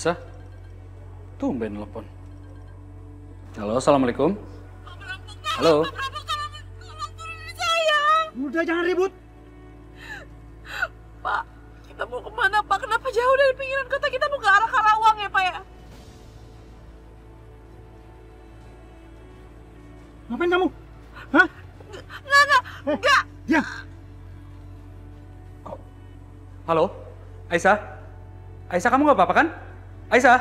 Aisyah? Tumben telepon. Halo, assalamualaikum. Halo. Udah jangan ribut. Pak, kita mau kemana Pak? Kenapa jauh dari pinggiran kota? Kita mau ke arah Karawang ya Pak ya? Ngapain kamu? Hah? Enggak. Ya. Halo, Aisyah? Aisyah, kamu nggak apa-apa kan? Aisyah?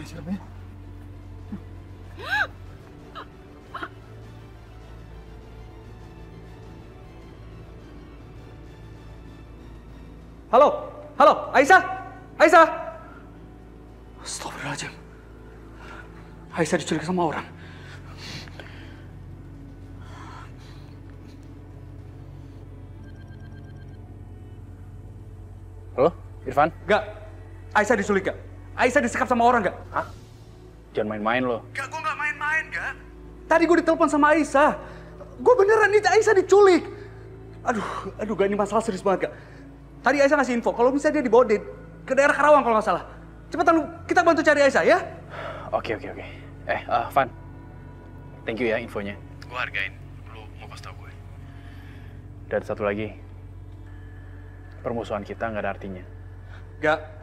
Siapa ya? Halo, halo, Aisyah? Aisyah? Astagfirullahaladzim. Aisyah diculik sama orang. Halo, Irfan? Gak, Aisyah diculik gak? Aisyah disekap sama orang gak? Hah? Jangan main-main lo. Gak, gue gak main-main gak. Tadi gue ditelepon sama Aisyah. Gue beneran nih, Aisyah diculik. Aduh gak, ini masalah serius banget gak. Tadi Aisyah ngasih info, kalau bisa dia dibawa ke daerah Karawang kalau nggak salah. Cepetan lu, kita bantu cari Aisyah ya. Oke. Van. Thank you ya infonya. Gue hargain. Lu mau kasih tau gue. Dan satu lagi. Permusuhan kita nggak ada artinya. Gak.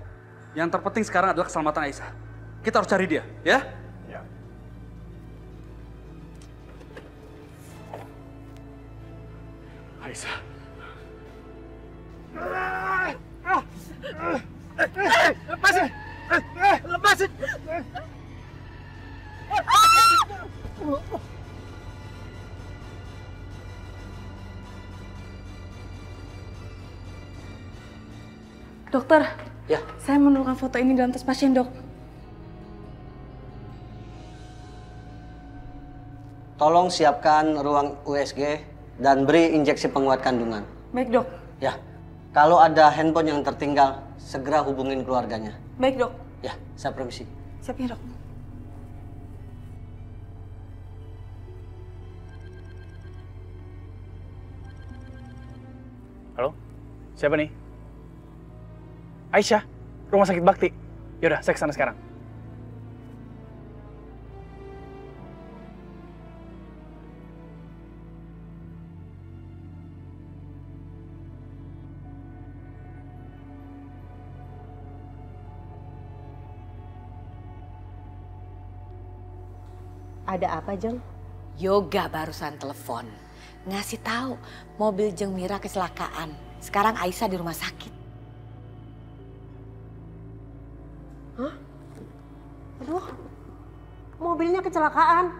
Yang terpenting sekarang adalah keselamatan Aisyah. Kita harus cari dia, ya? Ya. Aisyah. Lepasin! Lepasin! Dokter. Ya. Saya menemukan foto ini dalam tes pasien, Dok. Tolong siapkan ruang USG dan beri injeksi penguat kandungan. Baik, Dok. Ya. Kalau ada handphone yang tertinggal, segera hubungin keluarganya. Baik, Dok. Ya, saya permisi. Siap ya, Dok. Halo? Siapa nih? Aisyah, Rumah Sakit Bakti. Yaudah, saya kesana sekarang. Ada apa, Jeng? Yoga barusan telepon. Ngasih tahu mobil Jeng Mira kecelakaan. Sekarang Aisyah di rumah sakit. Hah? Aduh, mobilnya kecelakaan.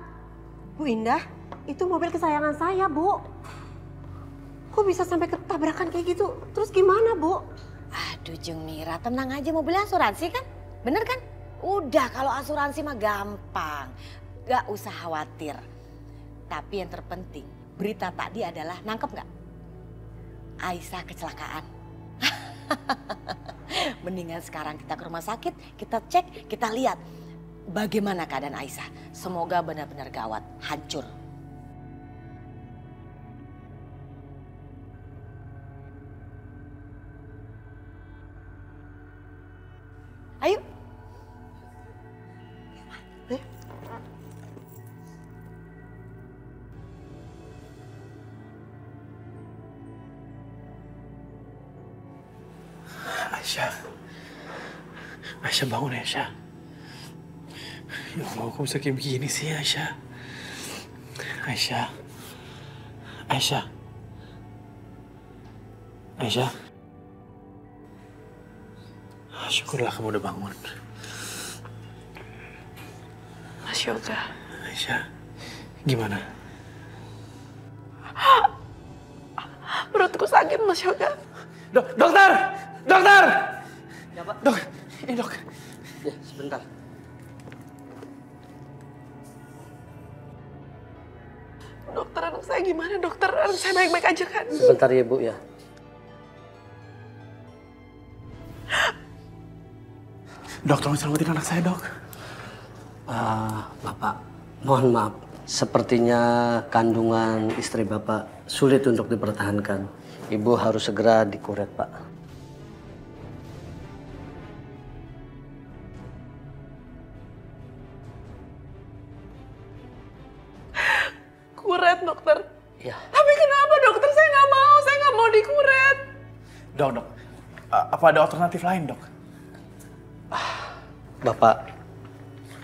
Bu Indah, itu mobil kesayangan saya, Bu. Kok bisa sampai ketabrakan kayak gitu? Terus gimana, Bu? Aduh Jeng Mira, tenang aja, mobilnya asuransi kan? Bener kan? Udah, kalau asuransi mah gampang. Gak usah khawatir. Tapi yang terpenting, berita tadi adalah, nangkep gak? Aisyah kecelakaan. Mendingan sekarang kita ke rumah sakit, kita cek, kita lihat bagaimana keadaan Aisyah. Semoga benar-benar gawat, hancur. Ayo. Aisyah bangun ya, Aisyah. Ya Allah, kok bisa kayak begini sih, Aisyah? Aisyah. Syukurlah kamu udah bangun. Mas Yoga. Aisyah, gimana? Perutku sakit, Mas Yoga. Dokter! Ya, Pak. Ini dok. Ya, sebentar. Dokter, anak saya gimana, dokter? Anak saya baik-baik aja kan? Sebentar ya, Bu, ya. Dok, tolong selamatin anak saya, dok. Bapak, mohon maaf. Sepertinya kandungan istri Bapak sulit untuk dipertahankan. Ibu harus segera dikuret, Pak. dikuret, dokter. Iya. Tapi kenapa, dokter? Saya nggak mau dikuret. Dok, apa ada alternatif lain, dok? Bapak,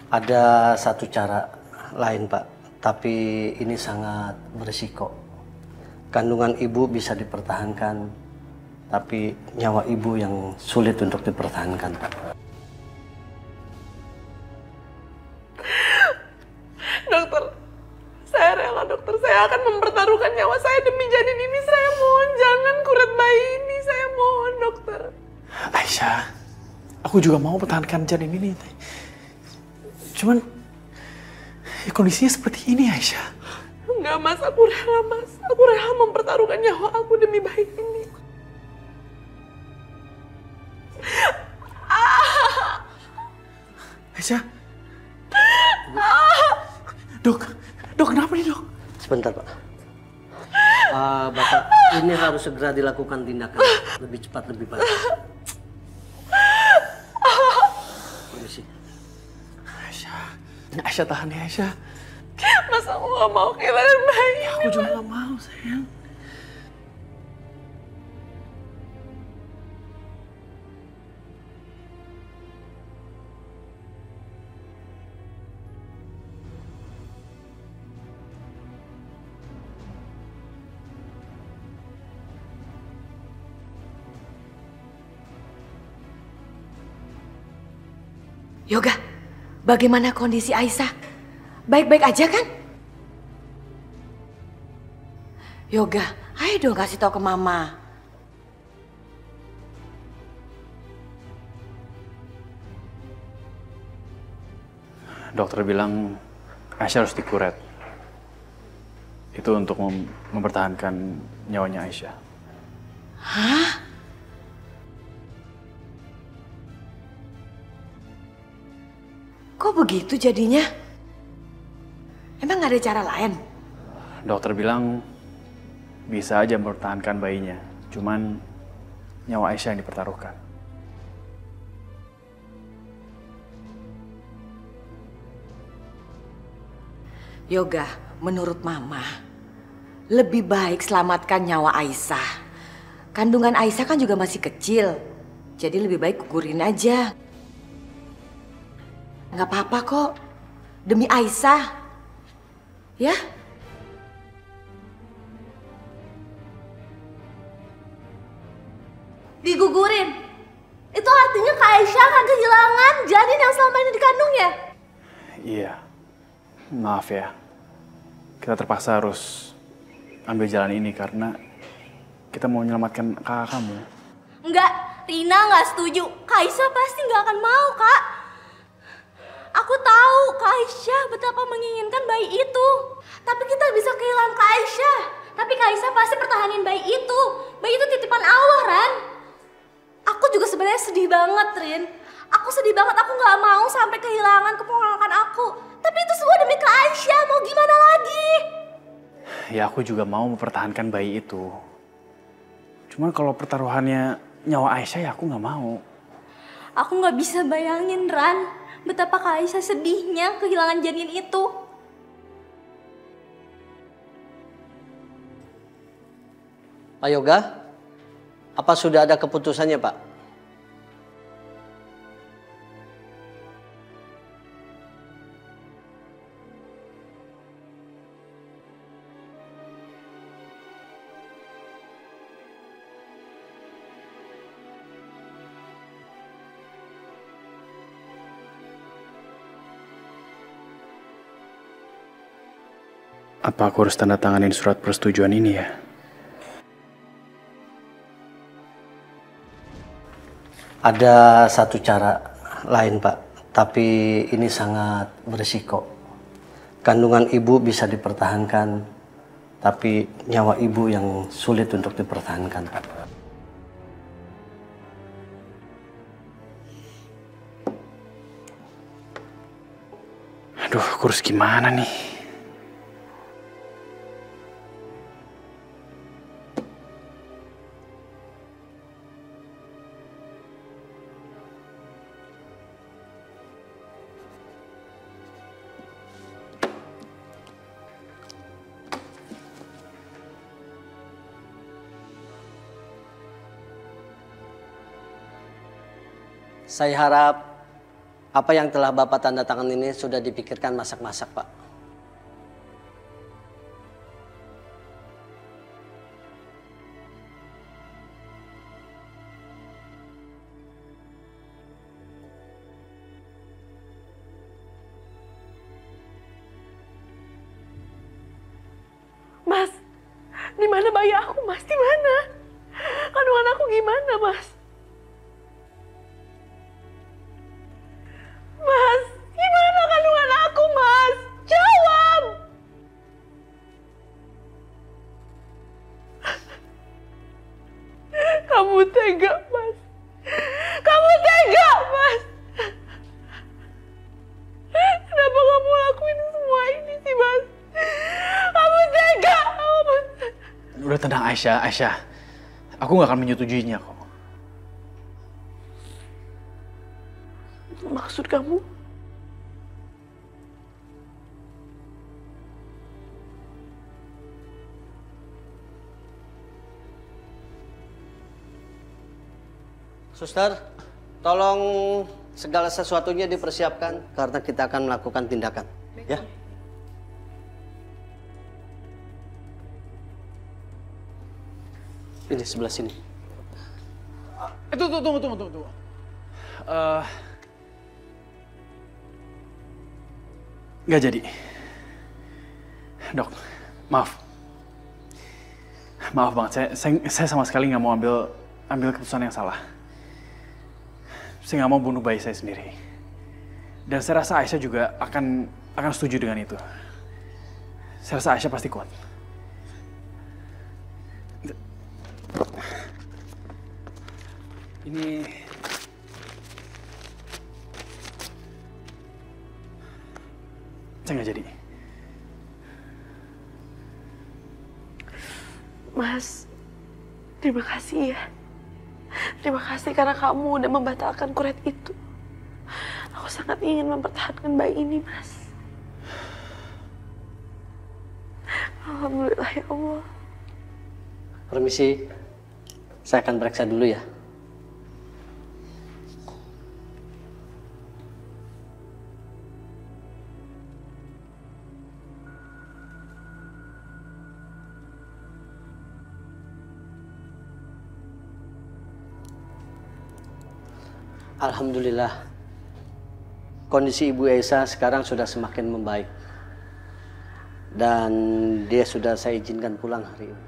ada satu cara lain, Pak. Tapi ini sangat berisiko. Kandungan ibu bisa dipertahankan, tapi nyawa ibu yang sulit untuk dipertahankan, Pak. Dokter, saya rela, dokter. Saya akan mempertaruhkan nyawa saya demi janin ini. Saya mohon, jangan kuret bayi ini. Saya mohon, dokter. Aisyah, aku juga mau pertahankan janin ini. Cuman, ya kondisinya seperti ini, Aisyah. Enggak, Mas. Aku rela, Mas. Aku rela mempertaruhkan nyawa aku demi bayi ini. Aisyah. Dok, kenapa nih, dok? Sebentar, Pak. Bapak, ini harus segera dilakukan tindakan lebih cepat, lebih baik. Permisi. Aisyah tahan ya, Aisyah. Mas, aku gak mau kehilangan bayi. Aku juga gak mau, sayang. Yoga, bagaimana kondisi Aisyah? Baik-baik aja kan? Yoga, ayo dong kasih tahu ke Mama. Dokter bilang Aisyah harus dikuret. Itu untuk mempertahankan nyawanya Aisyah. Hah? Kok begitu jadinya? Emang gak ada cara lain? Dokter bilang bisa aja mempertahankan bayinya. Cuman nyawa Aisyah yang dipertaruhkan. Yoga, menurut Mama, lebih baik selamatkan nyawa Aisyah. Kandungan Aisyah kan juga masih kecil. Jadi lebih baik gugurin aja. Nggak apa-apa kok. Demi Aisyah. Ya? Digugurin? Itu artinya Kak Aisyah akan kehilangan janin yang selama ini dikandungnya? Iya. Maaf ya. Kita terpaksa harus ambil jalan ini karena kita mau menyelamatkan kakak kamu. Enggak, Rina nggak setuju. Kak Aisyah pasti nggak akan mau, Kak. Aku tahu Kak Aisyah betapa menginginkan bayi itu. Tapi kita bisa kehilangan Kak Aisyah. Tapi Kak Aisyah pasti pertahanin bayi itu. Bayi itu titipan Allah, Ran. Aku juga sebenarnya sedih banget, Rin. Aku sedih banget, aku nggak mau sampai kehilangan keponakan aku. Tapi itu semua demi Kak Aisyah, mau gimana lagi? Ya aku juga mau mempertahankan bayi itu. Cuman kalau pertaruhannya nyawa Aisyah ya aku nggak mau. Aku nggak bisa bayangin, Ran, betapa Kak Aisyah sedihnya kehilangan janin itu. Pak Yoga, apa sudah ada keputusannya, Pak? Apa aku harus tanda tanganin surat persetujuan ini ya? Ada satu cara lain, Pak. Tapi ini sangat berisiko. Kandungan ibu bisa dipertahankan, tapi nyawa ibu yang sulit untuk dipertahankan, Pak. Aduh, aku harus gimana nih? Saya harap apa yang telah Bapak tanda tangan ini sudah dipikirkan masak-masak, Pak. Mas, di mana bayi aku, Mas? Di mana? Kandungan aku gimana, Mas? Mas, gimana kandungan aku, Mas? Jawab! Kamu tega, Mas. Kamu tega, Mas. Kenapa kamu lakuin semua ini sih, Mas? Kamu tega, Mas. Udah tenang Aisyah. Aku gak akan menyetujuinya kok. Maksud kamu? Suster, tolong segala sesuatunya dipersiapkan karena kita akan melakukan tindakan. Ya. Ini sebelah sini. Tunggu. Nggak jadi. Dok, maaf. Maaf banget, saya sama sekali nggak mau ambil keputusan yang salah. Saya nggak mau bunuh bayi saya sendiri. Dan saya rasa Aisyah juga akan setuju dengan itu. Saya rasa Aisyah pasti kuat. Ini saya nggak jadi. Mas, terima kasih ya. Terima kasih karena kamu udah membatalkan kuret itu. Aku sangat ingin mempertahankan bayi ini, Mas. Alhamdulillah ya Allah. Permisi, saya akan periksa dulu ya. Alhamdulillah, kondisi Ibu Aisyah sekarang sudah semakin membaik. Dan dia sudah saya izinkan pulang hari ini.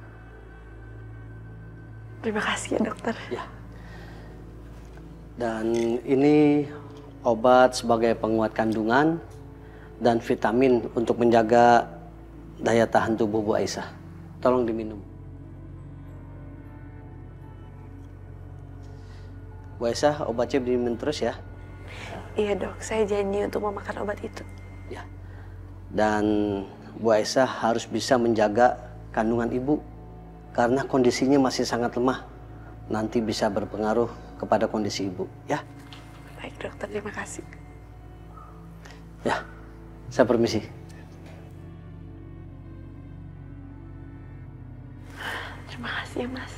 Terima kasih ya dokter. Ya. Dan ini obat sebagai penguat kandungan dan vitamin untuk menjaga daya tahan tubuh Bu Aisyah. Tolong diminum. Bu Aisyah, obatnya diminum terus ya. Iya dok, saya janji untuk memakan obat itu. Ya. Dan Bu Aisyah harus bisa menjaga kandungan ibu karena kondisinya masih sangat lemah. Nanti bisa berpengaruh kepada kondisi ibu, ya. Baik dokter, terima kasih. Ya, saya permisi. Terima kasih ya Mas.